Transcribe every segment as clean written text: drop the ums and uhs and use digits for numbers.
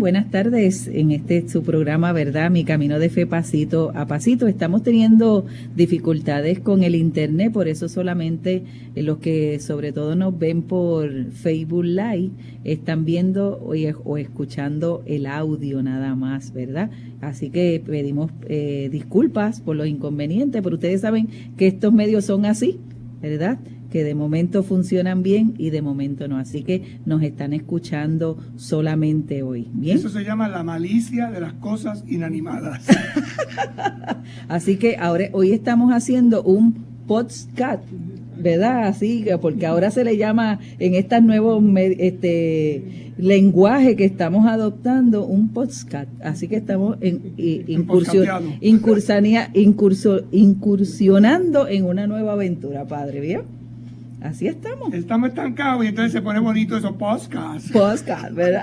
buenas tardes en su programa, ¿verdad? Mi Camino de Fe Pasito a Pasito. Estamos teniendo dificultades con el internet, por eso solamente los que sobre todo nos ven por Facebook Live están viendo o escuchando el audio nada más, ¿verdad? Así que pedimos disculpas por los inconvenientes, pero ustedes saben que estos medios son así, ¿verdad? Que de momento funcionan bien y de momento no. Así que nos están escuchando solamente hoy. ¿Bien? Eso se llama la malicia de las cosas inanimadas. Así que ahora hoy estamos haciendo un podcast, ¿verdad? Así que porque ahora se le llama en estos nuevos lenguaje que estamos adoptando un podcast. Así que estamos incursionando en una nueva aventura, padre, ¿bien? Así estamos. Estamos estancados y entonces se pone bonito esos podcasts. Podcast, ¿verdad?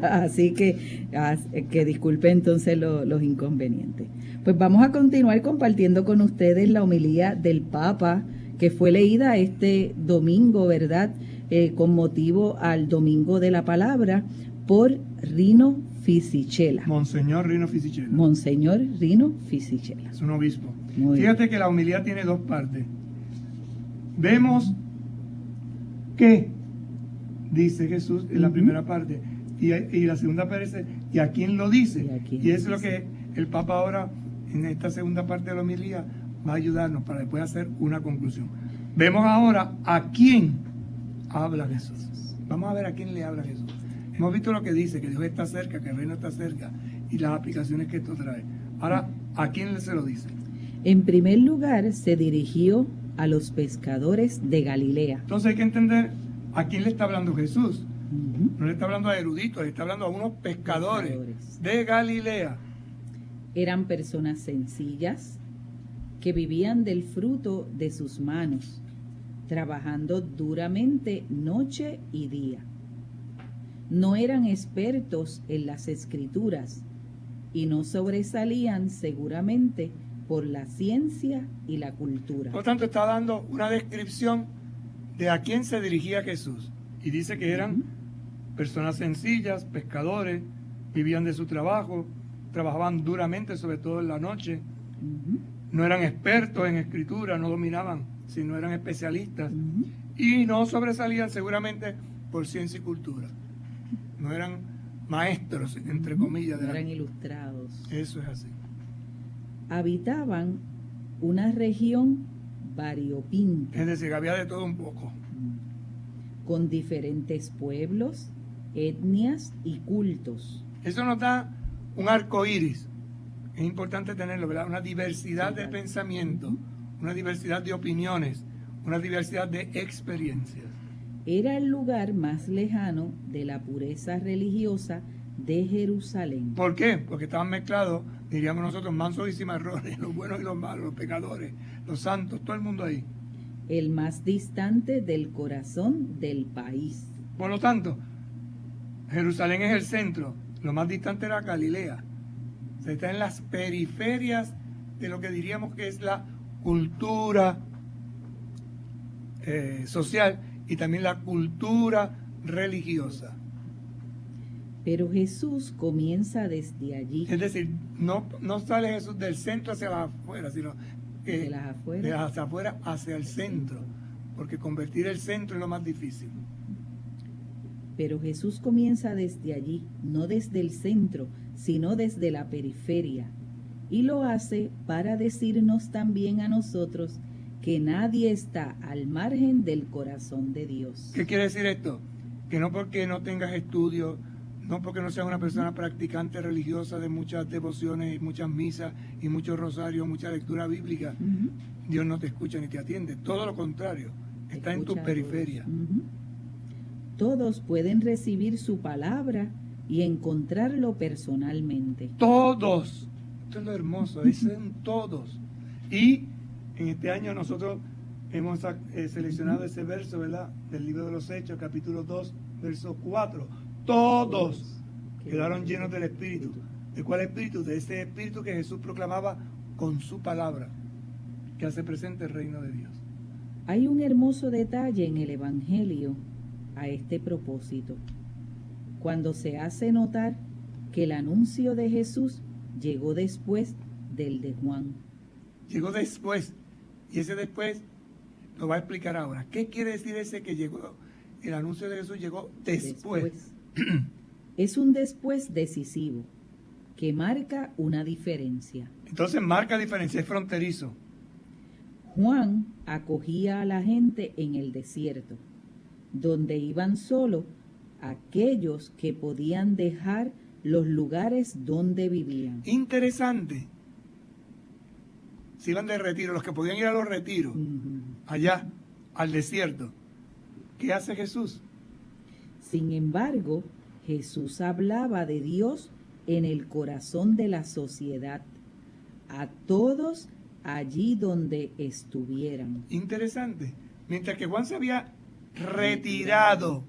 Así que disculpe entonces los inconvenientes. Pues vamos a continuar compartiendo con ustedes la homilía del Papa que fue leída este domingo, ¿verdad? Con motivo al Domingo de la Palabra por Rino Fisichella. Monseñor Rino Fisichella. Monseñor Rino Fisichella. Es un obispo. Muy Fíjate bien. que la homilía tiene dos partes. Vemos que dice Jesús en la primera parte y la segunda parte y a quién lo dice. Y eso es lo que el Papa ahora en esta segunda parte de la homilía va a ayudarnos para después hacer una conclusión. Vemos ahora a quién habla Jesús. Vamos a ver a quién le habla Jesús. Hemos visto lo que dice, que Dios está cerca, que el reino está cerca y las aplicaciones que esto trae. Ahora, ¿a quién se lo dice? En primer lugar, se dirigió a los pescadores de Galilea. Entonces hay que entender a quién le está hablando Jesús. Ujú. No le está hablando a eruditos, le está hablando a unos pescadores de Galilea. Eran personas sencillas que vivían del fruto de sus manos, trabajando duramente noche y día. No eran expertos en las escrituras y no sobresalían seguramente por la ciencia y la cultura. Por lo tanto, está dando una descripción de a quién se dirigía Jesús. Y dice que eran personas sencillas, pescadores, vivían de su trabajo, trabajaban duramente, sobre todo en la noche. No eran expertos en escritura, no dominaban, sino eran especialistas. Y no sobresalían seguramente por ciencia y cultura. No eran maestros, entre comillas. No eran ilustrados. Eso es así. Habitaban una región variopinta, Es decir, había de todo un poco. con diferentes pueblos, etnias y cultos. Eso nos da un arco iris. Es importante tenerlo, ¿verdad? Una diversidad de pensamientos, una diversidad de opiniones, una diversidad de experiencias. Era el lugar más lejano de la pureza religiosa de Jerusalén. ¿Por qué? Porque estaban mezclados, diríamos nosotros, mansos y cimarrones, los buenos y los malos, los pecadores, los santos, todo el mundo ahí. El más distante del corazón del país. Por lo tanto, Jerusalén es el centro, lo más distante era Galilea. Se está en las periferias de lo que diríamos que es la cultura social y también la cultura religiosa. Pero Jesús comienza desde allí. Es decir, no sale Jesús del centro hacia las afueras, sino que De las afueras. de las afueras hacia el centro, porque convertir el centro es lo más difícil. Pero Jesús comienza desde allí, no desde el centro, sino desde la periferia. Y lo hace para decirnos también a nosotros que nadie está al margen del corazón de Dios. ¿Qué quiere decir esto? Que no porque no tengas estudios, no porque no seas una persona practicante religiosa de muchas devociones y muchas misas y muchos rosarios, mucha lectura bíblica, Dios no te escucha ni te atiende. Todo lo contrario, está en tu periferia. Todos pueden recibir su palabra y encontrarlo personalmente. Todos. Esto es lo hermoso, dicen todos. Y en este año nosotros hemos seleccionado ese verso, ¿verdad? Del libro de los Hechos, capítulo 2, verso 4. Todos quedaron llenos del Espíritu. ¿De cuál Espíritu? De ese Espíritu que Jesús proclamaba con su palabra, que hace presente el reino de Dios. Hay un hermoso detalle en el Evangelio a este propósito. Cuando se hace notar que el anuncio de Jesús llegó después del de Juan. Llegó después. Y ese después lo va a explicar ahora. ¿Qué quiere decir ese que llegó? El anuncio de Jesús llegó después. Es un después decisivo que marca una diferencia. Entonces marca diferencia, es fronterizo. Juan acogía a la gente en el desierto, donde iban solo aquellos que podían dejar los lugares donde vivían. Interesante. Se iban de retiro, los que podían ir a los retiros, allá, al desierto. ¿Qué hace Jesús? Sin embargo, Jesús hablaba de Dios en el corazón de la sociedad, a todos allí donde estuvieran. Interesante. Mientras que Juan se había retirado,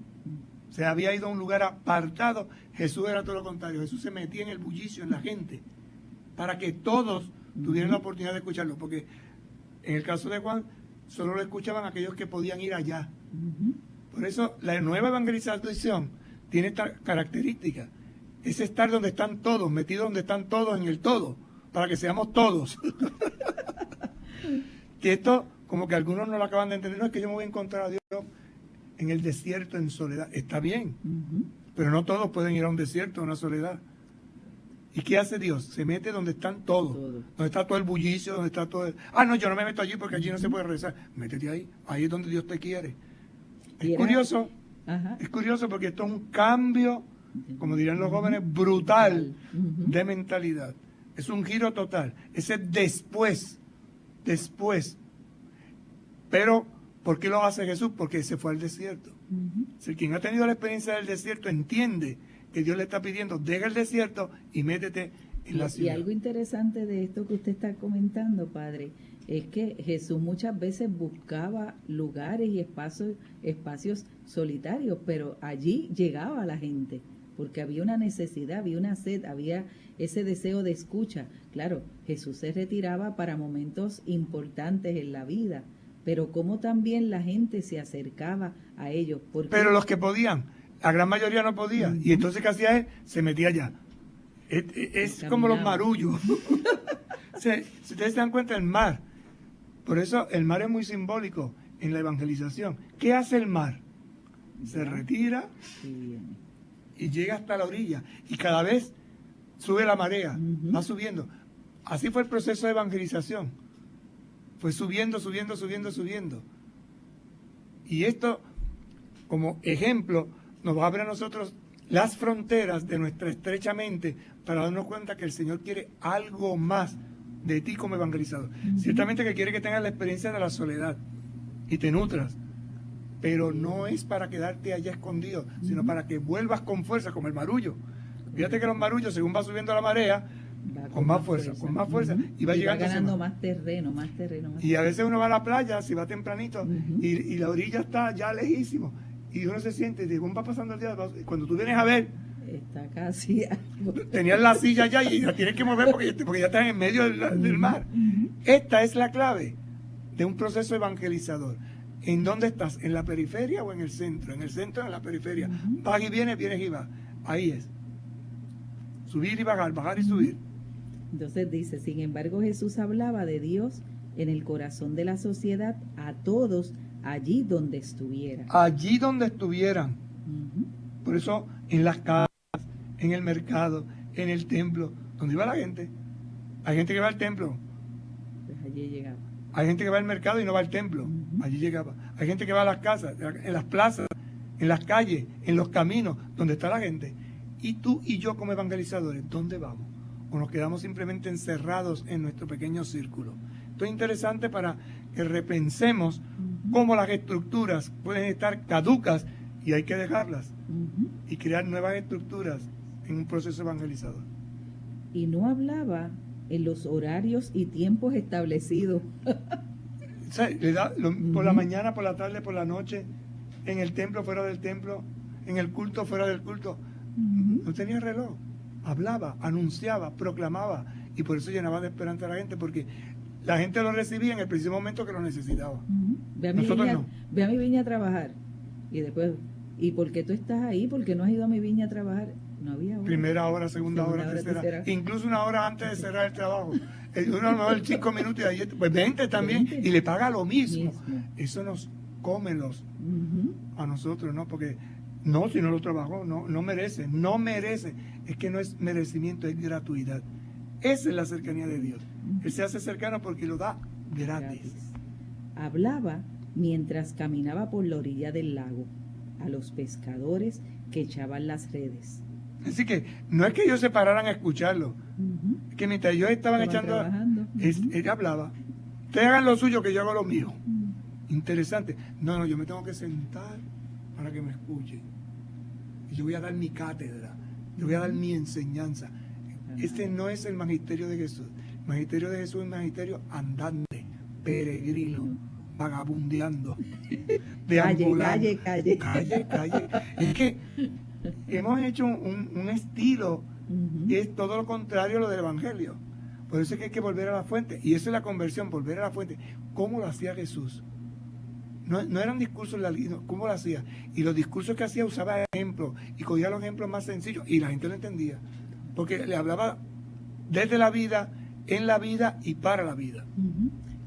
se había ido a un lugar apartado, Jesús era todo lo contrario. Jesús se metía en el bullicio, en la gente, para que todos tuvieran la oportunidad de escucharlo, porque en el caso de Juan solo lo escuchaban aquellos que podían ir allá. Por eso la nueva evangelización tiene esta característica, es estar donde están todos, metidos donde están todos en el todo, para que seamos todos. Que esto, como que algunos no lo acaban de entender, no es que yo me voy a encontrar a Dios en el desierto, en soledad. Está bien, pero no todos pueden ir a un desierto, a una soledad. ¿Y qué hace Dios? Se mete donde están todos, donde está todo el bullicio, donde está todo el... Ah, no, yo no me meto allí porque allí no se puede rezar. Métete ahí es donde Dios te quiere. Es curioso, es curioso porque esto es un cambio, como dirían los jóvenes, brutal de mentalidad. Es un giro total. Ese después. Pero, ¿por qué lo hace Jesús? Porque se fue al desierto. Si quien ha tenido la experiencia del desierto entiende que Dios le está pidiendo, deja el desierto y métete en la ciudad. Y algo interesante de esto que usted está comentando, padre, es que Jesús muchas veces buscaba lugares y espacios solitarios, pero allí llegaba la gente, porque había una necesidad, había una sed, había ese deseo de escucha. Claro, Jesús se retiraba para momentos importantes en la vida, pero como también la gente se acercaba a ellos. Pero los que podían, la gran mayoría no podía, y entonces ¿qué hacía él? Se metía allá. Es como los marullos. Si ustedes se dan cuenta, el mar, por eso el mar es muy simbólico en la evangelización. ¿Qué hace el mar? Se retira y llega hasta la orilla, y cada vez sube la marea, va subiendo. Así fue el proceso de evangelización. Fue subiendo. Y esto, como ejemplo, nos va a abrir a nosotros las fronteras de nuestra estrecha mente para darnos cuenta que el Señor quiere algo más de ti como evangelizador. Ciertamente que quiere que tengas la experiencia de la soledad y te nutras, pero no es para quedarte allá escondido, sino para que vuelvas con fuerza, como el marullo. Fíjate que los marullos, según va subiendo la marea, con más fuerza, y va llegando, ganando más terreno. Y a veces uno va a la playa, si va tempranito, y la orilla está ya lejísimo, y uno se siente, y va pasando el día, cuando tú vienes a ver, está casi... tenías la silla allá y la tienes que mover porque ya estás en medio del mar. Esta es la clave de un proceso evangelizador. ¿En dónde estás? ¿En la periferia o en el centro? En el centro, en la periferia. Vas y vienes y vas. Ahí es. Subir y bajar y subir. Entonces dice, sin embargo, Jesús hablaba de Dios en el corazón de la sociedad a todos allí donde estuvieran. Allí donde estuvieran. Por eso, en las casas, en el mercado, en el templo, donde iba la gente. Hay gente que va al templo. Pues allí llegaba. Hay gente que va al mercado y no va al templo. Allí llegaba. Hay gente que va a las casas, en las plazas, en las calles, en los caminos, donde está la gente. Y tú y yo como evangelizadores, ¿dónde vamos? ¿O nos quedamos simplemente encerrados en nuestro pequeño círculo? Esto es interesante para que repensemos cómo las estructuras pueden estar caducas y hay que dejarlas y crear nuevas estructuras en un proceso evangelizador. Y no hablaba en los horarios y tiempos establecidos. O sea, por la mañana, por la tarde, por la noche, en el templo, fuera del templo, en el culto, fuera del culto. No tenía reloj. Hablaba, anunciaba, proclamaba, y por eso llenaba de esperanza a la gente, porque la gente lo recibía en el preciso momento que lo necesitaba. Ve a mi viña a trabajar. Y después, ¿y por qué tú estás ahí? ¿Por qué no has ido a mi viña a trabajar? No había hora. Primera hora, segunda hora, tercera. Incluso una hora antes de cerrar el trabajo. Uno a lo mejor 5 minutos y ahí, pues 20 también. 20. Y le paga lo mismo. Eso nos come a nosotros, ¿no? Porque no, si no lo trabajó, no merece. No merece. Es que no es merecimiento, es gratuidad. Esa es la cercanía de Dios. Él se hace cercano porque lo da gratis. Hablaba mientras caminaba por la orilla del lago a los pescadores que echaban las redes. Así que no es que ellos se pararan a escucharlo, es que mientras ellos estaban echando, ella hablaba, ustedes hagan lo suyo que yo hago lo mío. Interesante. No, yo me tengo que sentar para que me escuchen. Y yo voy a dar mi cátedra, yo voy a dar mi enseñanza. Este no es el magisterio de Jesús. El magisterio de Jesús es un magisterio andante, peregrino, vagabundeando, deambulando. Calle. Es que hemos hecho un estilo que es todo lo contrario a lo del Evangelio. Por eso es que hay que volver a la fuente. Y eso es la conversión, volver a la fuente. ¿Cómo lo hacía Jesús? No eran discursos largos, ¿cómo lo hacía? Y los discursos que hacía usaba ejemplos y cogía los ejemplos más sencillos y la gente lo entendía. Porque le hablaba desde la vida, en la vida y para la vida.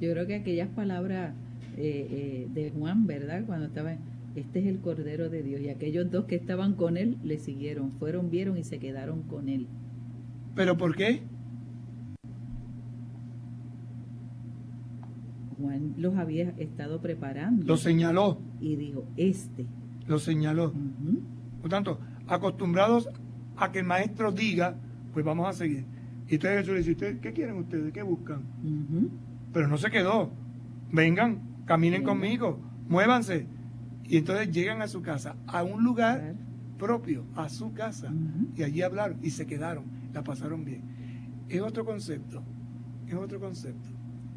Yo creo que aquellas palabras de Juan, ¿verdad? Cuando estaba, este es el Cordero de Dios, y aquellos dos que estaban con él le siguieron, fueron, vieron y se quedaron con él. ¿Pero por qué? Juan los había estado preparando. Lo señaló. Y dijo, Lo señaló. Por tanto, acostumbrados a que el maestro diga, pues vamos a seguir. Y entonces Jesús le dice, ¿qué quieren ustedes? ¿Qué buscan? Pero no se quedó. Vengan, caminen conmigo, muévanse. Y entonces llegan a su casa, a un lugar propio, a su casa. Y allí hablaron y se quedaron, la pasaron bien. Es otro concepto.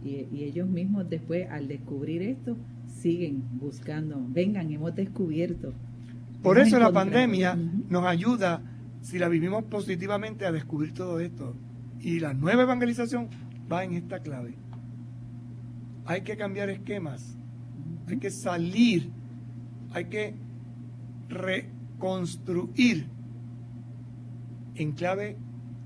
Y ellos mismos después, al descubrir esto, siguen buscando. Vengan, hemos descubierto. Por eso la pandemia nos ayuda, si la vivimos positivamente, a descubrir todo esto. Y la nueva evangelización va en esta clave. Hay que cambiar esquemas, hay que salir, hay que reconstruir en clave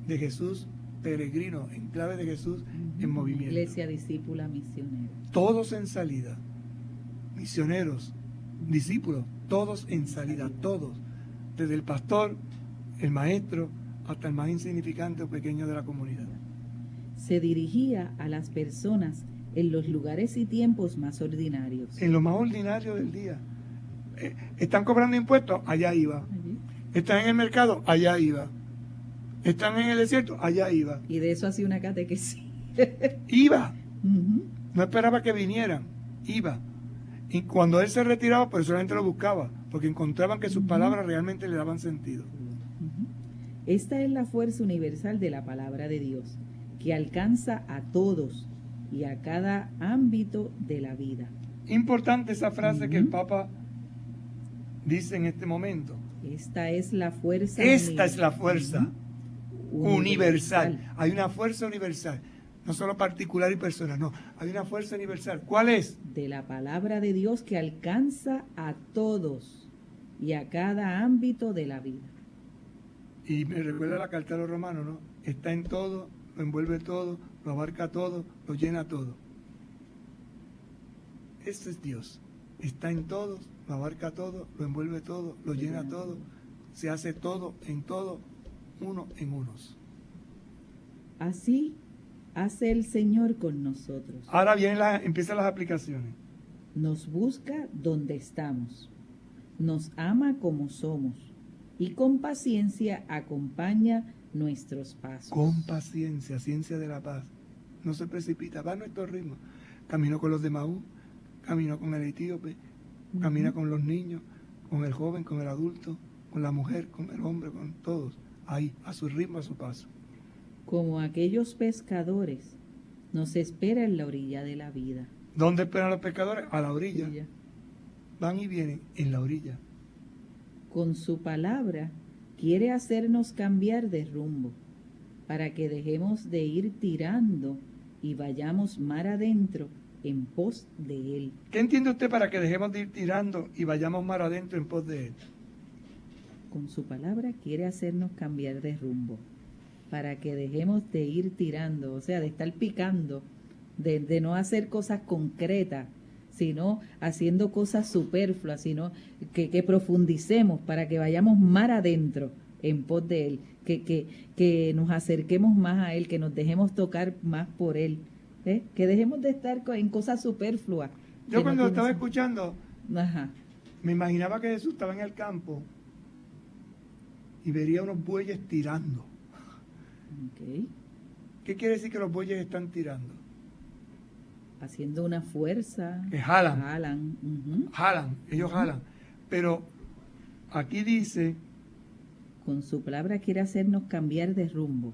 de Jesús peregrino, en clave de Jesús en movimiento. Iglesia, discípula, misionera. Todos en salida, misioneros, discípulos, todos en salida, todos, desde el pastor, el maestro, hasta el más insignificante o pequeño de la comunidad. Se dirigía a las personas en los lugares y tiempos más ordinarios. En lo más ordinario del día. ¿Están cobrando impuestos? Allá iba. ¿Están en el mercado? Allá iba. ¿Están en el desierto? Allá iba. Y de eso hacía una catequesis. Iba. No esperaba que vinieran. Iba. Y cuando él se retiraba, por eso la gente lo buscaba, porque encontraban que sus palabras realmente le daban sentido. Esta es la fuerza universal de la palabra de Dios, que alcanza a todos y a cada ámbito de la vida. Importante esa frase que el Papa dice en este momento. Esta es la fuerza. Esta es la fuerza universal. Hay una fuerza universal, no solo particular y personal, no. Hay una fuerza universal. ¿Cuál es? De la palabra de Dios que alcanza a todos y a cada ámbito de la vida. Y me recuerda la carta de los Romanos, ¿no? Está en todo, lo envuelve todo, lo abarca todo, lo llena todo. Ese es Dios. Está en todo, lo abarca todo, lo envuelve todo, lo llena todo, se hace todo, en todo, uno en unos. Así hace el Señor con nosotros. Ahora empiezan las aplicaciones. Nos busca donde estamos, nos ama como somos y con paciencia acompaña nuestros pasos. Con paciencia, ciencia de la paz. No se precipita, va a nuestro ritmo. Caminó con los de Maús, caminó con el etíope, camina con los niños, con el joven, con el adulto, con la mujer, con el hombre, con todos. Ahí, a su ritmo, a su paso. Como aquellos pescadores, nos espera en la orilla de la vida. ¿Dónde esperan los pescadores? A la orilla. Van y vienen en la orilla. Con su palabra quiere hacernos cambiar de rumbo, para que dejemos de ir tirando y vayamos mar adentro en pos de Él. ¿Qué entiende usted para que dejemos de ir tirando y vayamos mar adentro en pos de Él? con su palabra quiere hacernos cambiar de rumbo, para que dejemos de ir tirando, o sea, de estar picando, de no hacer cosas concretas, sino haciendo cosas superfluas, sino que profundicemos para que vayamos más adentro en pos de Él, que nos acerquemos más a Él, que nos dejemos tocar más por Él, que dejemos de estar en cosas superfluas. Yo cuando estaba escuchando, ajá, me imaginaba que Jesús estaba en el campo y vería unos bueyes tirando. Okay. ¿Qué quiere decir que los bueyes están tirando? Haciendo una fuerza. Que jalan. Jalan. Jalan, ellos jalan. Pero aquí dice... Con su palabra quiere hacernos cambiar de rumbo,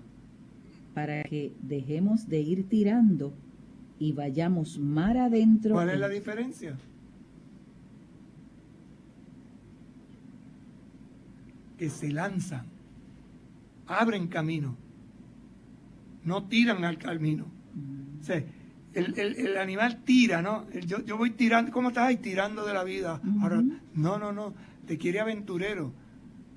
para que dejemos de ir tirando y vayamos mar adentro. ¿Cuál es la diferencia? Que se lanzan, abren camino, no tiran al camino. O sea, el animal tira, ¿no? Yo voy tirando, ¿cómo estás ahí? Tirando de la vida. Ahora, no, te quiere aventurero,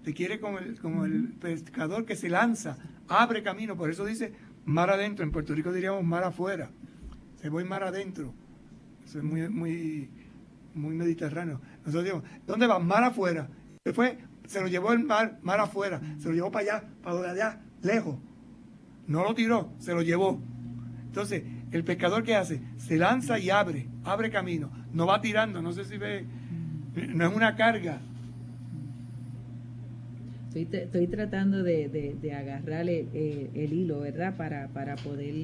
te quiere como el pescador que se lanza, abre camino. Por eso dice mar adentro, en Puerto Rico diríamos mar afuera. Se voy mar adentro. Eso es muy mediterráneo. Nosotros decimos, ¿dónde vas? Mar afuera. Se lo llevó el mar afuera, se lo llevó para allá, para allá, lejos. No lo tiró, se lo llevó. Entonces, el pescador, ¿qué hace? Se lanza y abre camino. No va tirando, no sé si ve, no es una carga. Estoy tratando de agarrar el hilo, ¿verdad? Para poder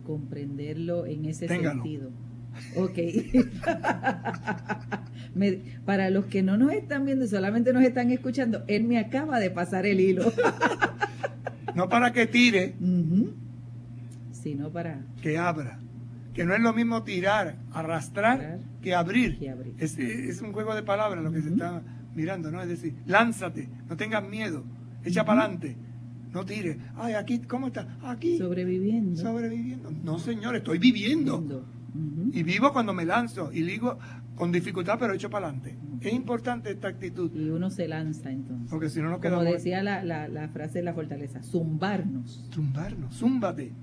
comprenderlo en ese sentido. Ok. Para los que no nos están viendo, solamente nos están escuchando, él me acaba de pasar el hilo. No para que tire, sino para que abra. Que no es lo mismo tirar, arrastrar, que abrir. Es un juego de palabras lo que se está mirando, ¿no? Es decir, lánzate, no tengas miedo, echa para adelante. No tires. Ay, aquí, ¿cómo estás? Aquí. Sobreviviendo. No, señor, estoy viviendo. Y vivo cuando me lanzo. Y digo con dificultad, pero echo para adelante. Es importante esta actitud. Y uno se lanza entonces. Porque si no nos quedamos... Como decía la frase de la fortaleza, zumbarnos. Zúmbate.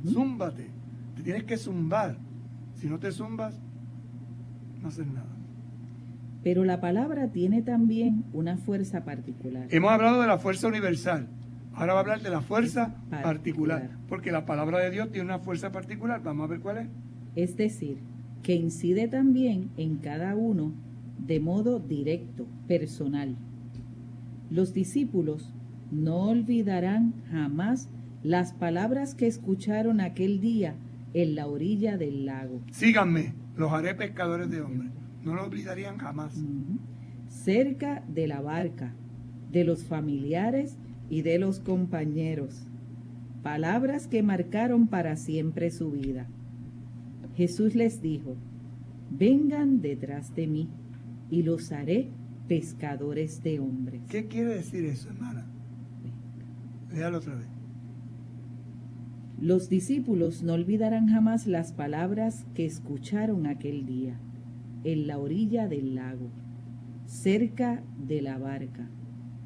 Zúmbate. Te tienes que zumbar. Si no te zumbas, no haces nada. Pero la palabra tiene también una fuerza particular. Hemos hablado de la fuerza universal. Ahora va a hablar de la fuerza particular. Porque la palabra de Dios tiene una fuerza particular. Vamos a ver cuál es. Es decir, que incide también en cada uno de modo directo, personal. Los discípulos no olvidarán jamás las palabras que escucharon aquel día en la orilla del lago. Síganme, los haré pescadores de hombres. No lo olvidarían jamás. Cerca de la barca, de los familiares y de los compañeros. Palabras que marcaron para siempre su vida. Jesús les dijo, vengan detrás de mí y los haré pescadores de hombres. ¿Qué quiere decir eso, hermana? Léalo otra vez. Los discípulos no olvidarán jamás las palabras que escucharon aquel día, en la orilla del lago, cerca de la barca,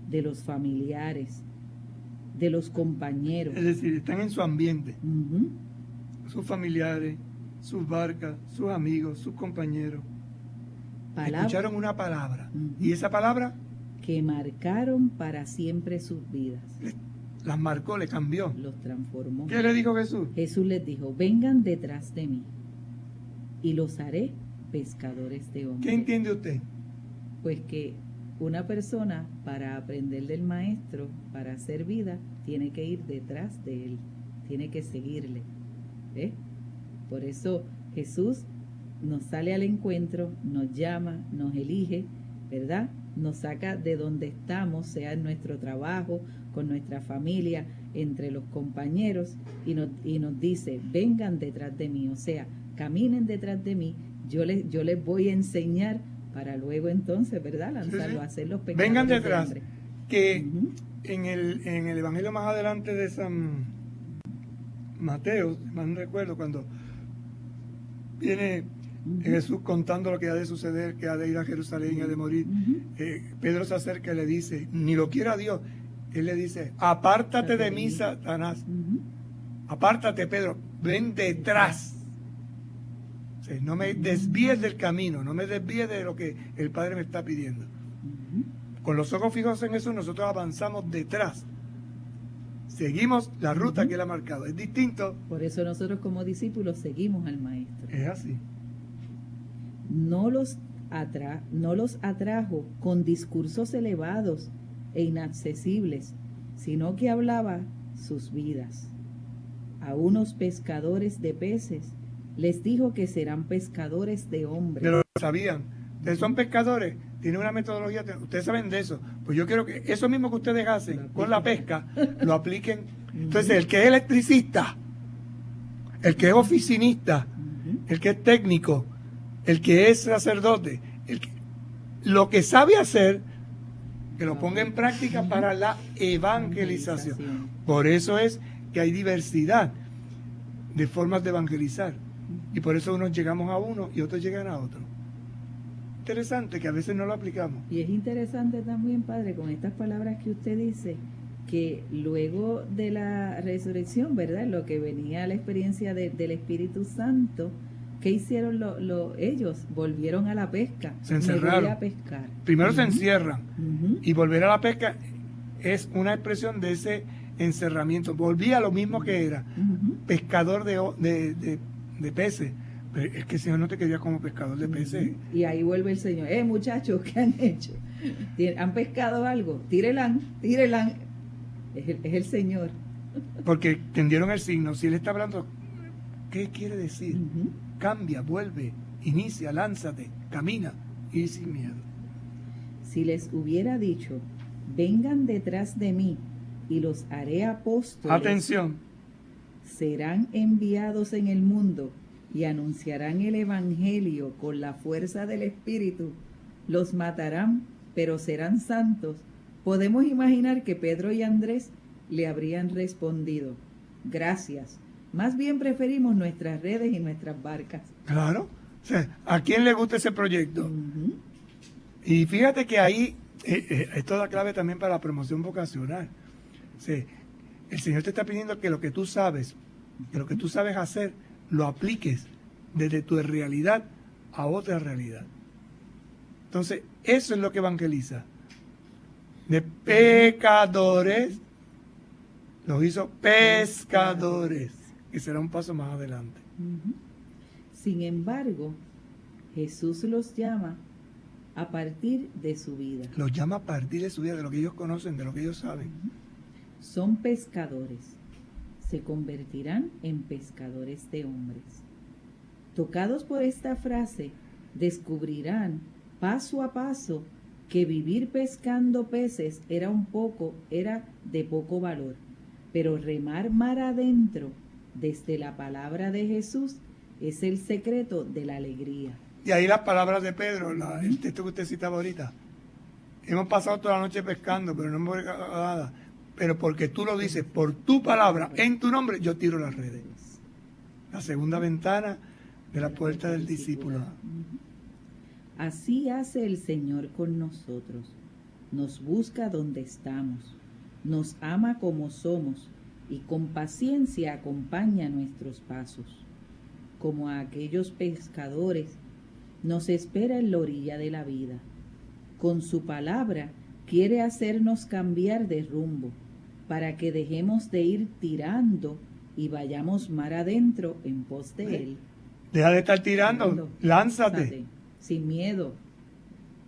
de los familiares, de los compañeros. Es decir, están en su ambiente. Sus familiares, sus barcas, sus amigos, sus compañeros. Escucharon una palabra. ¿Y esa palabra? Que marcaron para siempre sus vidas. Las marcó, le cambió. Los transformó. ¿Qué le dijo Jesús? Jesús les dijo, vengan detrás de mí y los haré pescadores de hombres. ¿Qué entiende usted? Pues que una persona, para aprender del maestro, para hacer vida, tiene que ir detrás de él, tiene que seguirle. Por eso Jesús nos sale al encuentro, nos llama, nos elige, ¿verdad? Nos saca de donde estamos, sea en nuestro trabajo, con nuestra familia, entre los compañeros, y nos dice, vengan detrás de mí, o sea, caminen detrás de mí, yo les voy a enseñar para luego entonces, ¿verdad? Lanzarlo, a hacer los pecados. Vengan detrás, que en el Evangelio más adelante de San Mateo, más no recuerdo, cuando viene Jesús contando lo que ha de suceder, que ha de ir a Jerusalén y ha de morir. Pedro se acerca y le dice, ni lo quiera Dios. Él le dice, apártate de mí, Satanás. Apártate, Pedro, ven detrás. O sea, no me desvíes del camino, no me desvíes de lo que el Padre me está pidiendo. Con los ojos fijos en Jesús, nosotros avanzamos detrás. Seguimos la ruta que Él ha marcado. Es distinto. Por eso nosotros como discípulos seguimos al Maestro. Es así. No los atrajo con discursos elevados e inaccesibles, sino que hablaba sus vidas. A unos pescadores de peces les dijo que serán pescadores de hombres. Pero lo sabían. Ustedes son pescadores, tienen una metodología, ustedes saben de eso. Pues yo quiero que eso mismo que ustedes hacen con la pesca, lo apliquen. Entonces, el que es electricista, el que es oficinista, el que es técnico, el que es sacerdote, lo que sabe hacer, que lo ponga en práctica para la evangelización. Por eso es que hay diversidad de formas de evangelizar. Y por eso unos llegamos a uno y otros llegan a otro. Interesante que a veces no lo aplicamos. Y es interesante también, Padre, con estas palabras que usted dice, que luego de la resurrección, ¿verdad? Lo que venía la experiencia del Espíritu Santo, ¿qué hicieron ellos? Volvieron a la pesca. Se encerraron. Me voy a pescar. Primero se encierran. Y volver a la pesca es una expresión de ese encerramiento. Volví a lo mismo que era. Pescador de peces. Pero es que el Señor no te quería como pescador de peces. Y ahí vuelve el Señor. Muchachos, ¿qué han hecho? ¿Han pescado algo? Tírelan. Es el Señor. Porque tendieron el signo. Si Él está hablando, ¿qué quiere decir? Cambia, vuelve, inicia, lánzate, camina y sin miedo. Si les hubiera dicho, vengan detrás de mí y los haré apóstoles. Atención. Serán enviados en el mundo y anunciarán el Evangelio con la fuerza del Espíritu. Los matarán, pero serán santos. Podemos imaginar que Pedro y Andrés le habrían respondido, gracias. Más bien preferimos nuestras redes y nuestras barcas. Claro. O sea, ¿a quién le gusta ese proyecto? Y fíjate que ahí, esto da clave también para la promoción vocacional. O sea, el Señor te está pidiendo que lo que tú sabes, hacer, lo apliques desde tu realidad a otra realidad. Entonces, eso es lo que evangeliza. De pecadores, los hizo pescadores, que será un paso más adelante. Sin embargo, Jesús los llama a partir de su vida. Los llama a partir de su vida, de lo que ellos conocen, de lo que ellos saben. Son pescadores. Se convertirán en pescadores de hombres. Tocados por esta frase, descubrirán paso a paso que vivir pescando peces era de poco valor, pero remar mar adentro desde la palabra de Jesús es el secreto de la alegría. Y ahí las palabras de Pedro, el texto que usted citaba ahorita. Hemos pasado toda la noche pescando, pero no hemos pescado nada. Pero porque tú lo dices, por tu palabra, en tu nombre, yo tiro las redes. La segunda ventana de la puerta del discípulo. Así hace el Señor con nosotros. Nos busca donde estamos. Nos ama como somos y con paciencia acompaña nuestros pasos. Como a aquellos pescadores, nos espera en la orilla de la vida. Con su palabra quiere hacernos cambiar de rumbo, para que dejemos de ir tirando y vayamos mar adentro en pos de Él. Deja de estar tirando, lánzate. Sin miedo.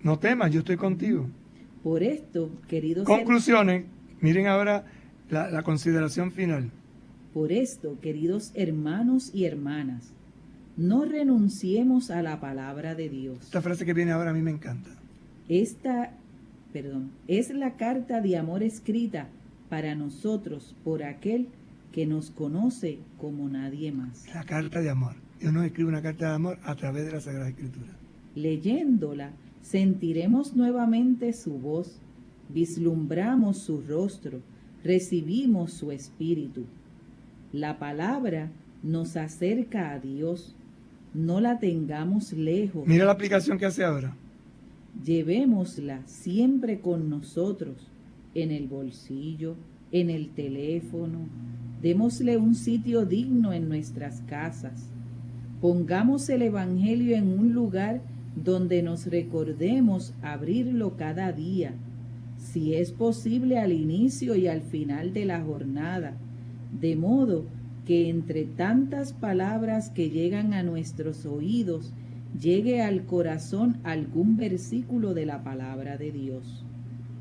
No temas, yo estoy contigo. Por esto, queridos conclusiones, miren ahora la consideración final. Por esto, queridos hermanos y hermanas, no renunciemos a la palabra de Dios. Esta frase que viene ahora a mí me encanta. Es la carta de amor escrita para nosotros por aquel que nos conoce como nadie más. La carta de amor. Dios nos escribe una carta de amor a través de la Sagrada Escritura. Leyéndola, sentiremos nuevamente su voz, vislumbramos su rostro, recibimos su espíritu. La palabra nos acerca a Dios, no la tengamos lejos. Mira la aplicación que hace ahora. Llevémosla siempre con nosotros, en el bolsillo, en el teléfono. Démosle un sitio digno en nuestras casas. Pongamos el Evangelio en un lugar donde nos recordemos abrirlo cada día, si es posible al inicio y al final de la jornada, de modo que entre tantas palabras que llegan a nuestros oídos, llegue al corazón algún versículo de la palabra de Dios.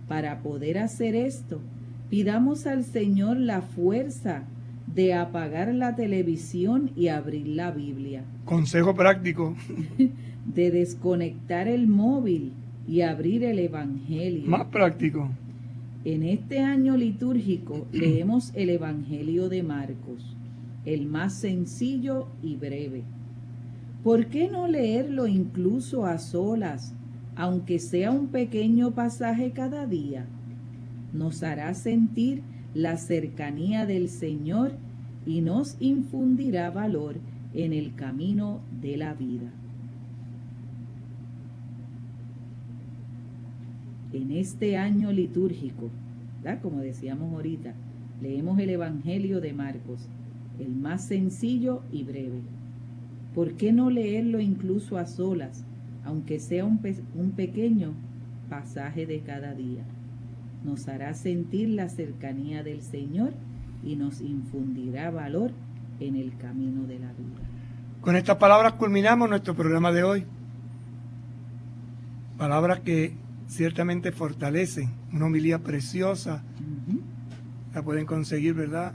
Para poder hacer esto, pidamos al Señor la fuerza de apagar la televisión y abrir la Biblia. Consejo práctico. De desconectar el móvil y abrir el Evangelio. Más práctico. En este año litúrgico leemos el Evangelio de Marcos, el más sencillo y breve. ¿Por qué no leerlo incluso a solas, aunque sea un pequeño pasaje cada día? Nos hará sentir la cercanía del Señor y nos infundirá valor en el camino de la vida. En este año litúrgico, ¿verdad? Como decíamos ahorita, leemos el Evangelio de Marcos, el más sencillo y breve. ¿Por qué no leerlo incluso a solas, aunque sea un pequeño pasaje de cada día? Nos hará sentir la cercanía del Señor y nos infundirá valor en el camino de la vida. Con estas palabras culminamos nuestro programa de hoy. Palabras que ciertamente fortalecen, una homilía preciosa. La pueden conseguir, ¿verdad?,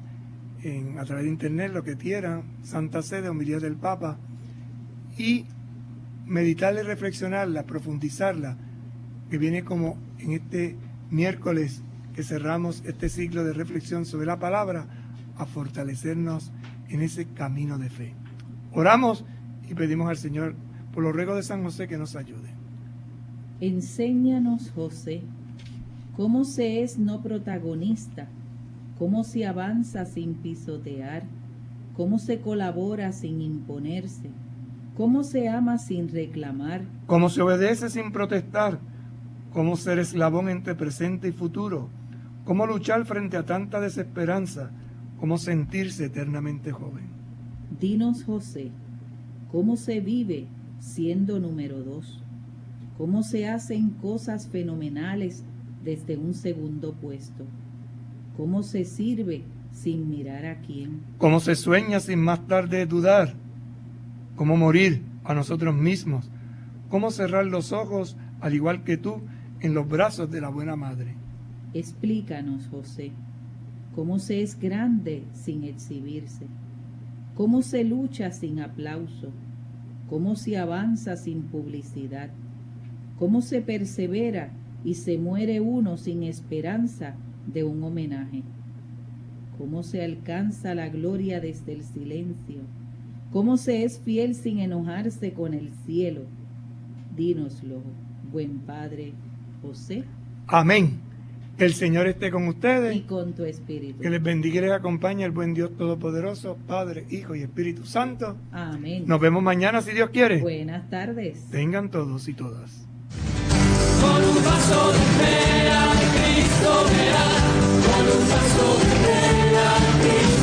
a través de internet, lo que quieran, Santa Sede, homilía del Papa, y meditarla y reflexionarla, profundizarla, que viene como en este miércoles que cerramos este ciclo de reflexión sobre la palabra, a fortalecernos en ese camino de fe. Oramos y pedimos al Señor, por los ruegos de San José, que nos ayude. Enséñanos, José, cómo se es no protagonista, cómo se avanza sin pisotear, cómo se colabora sin imponerse, cómo se ama sin reclamar, cómo se obedece sin protestar, cómo ser eslabón entre presente y futuro, cómo luchar frente a tanta desesperanza, cómo sentirse eternamente joven. Dinos, José, cómo se vive siendo número 2, cómo se hacen cosas fenomenales desde un segundo puesto, cómo se sirve sin mirar a quién, cómo se sueña sin más tarde dudar, cómo morir a nosotros mismos, cómo cerrar los ojos, al igual que tú, en los brazos de la buena madre. Explícanos, José, cómo se es grande sin exhibirse, cómo se lucha sin aplauso, cómo se avanza sin publicidad, cómo se persevera y se muere uno sin esperanza de un homenaje, cómo se alcanza la gloria desde el silencio, cómo se es fiel sin enojarse con el cielo. Dínoslo, buen Padre José. Amén. Que el Señor esté con ustedes. Y con tu espíritu. Que les bendiga y les acompañe el buen Dios Todopoderoso, Padre, Hijo y Espíritu Santo. Amén. Nos vemos mañana si Dios quiere. Buenas tardes. Tengan todos y todas. Con un paso de fe a Cristo verás, con un paso de fe a Cristo.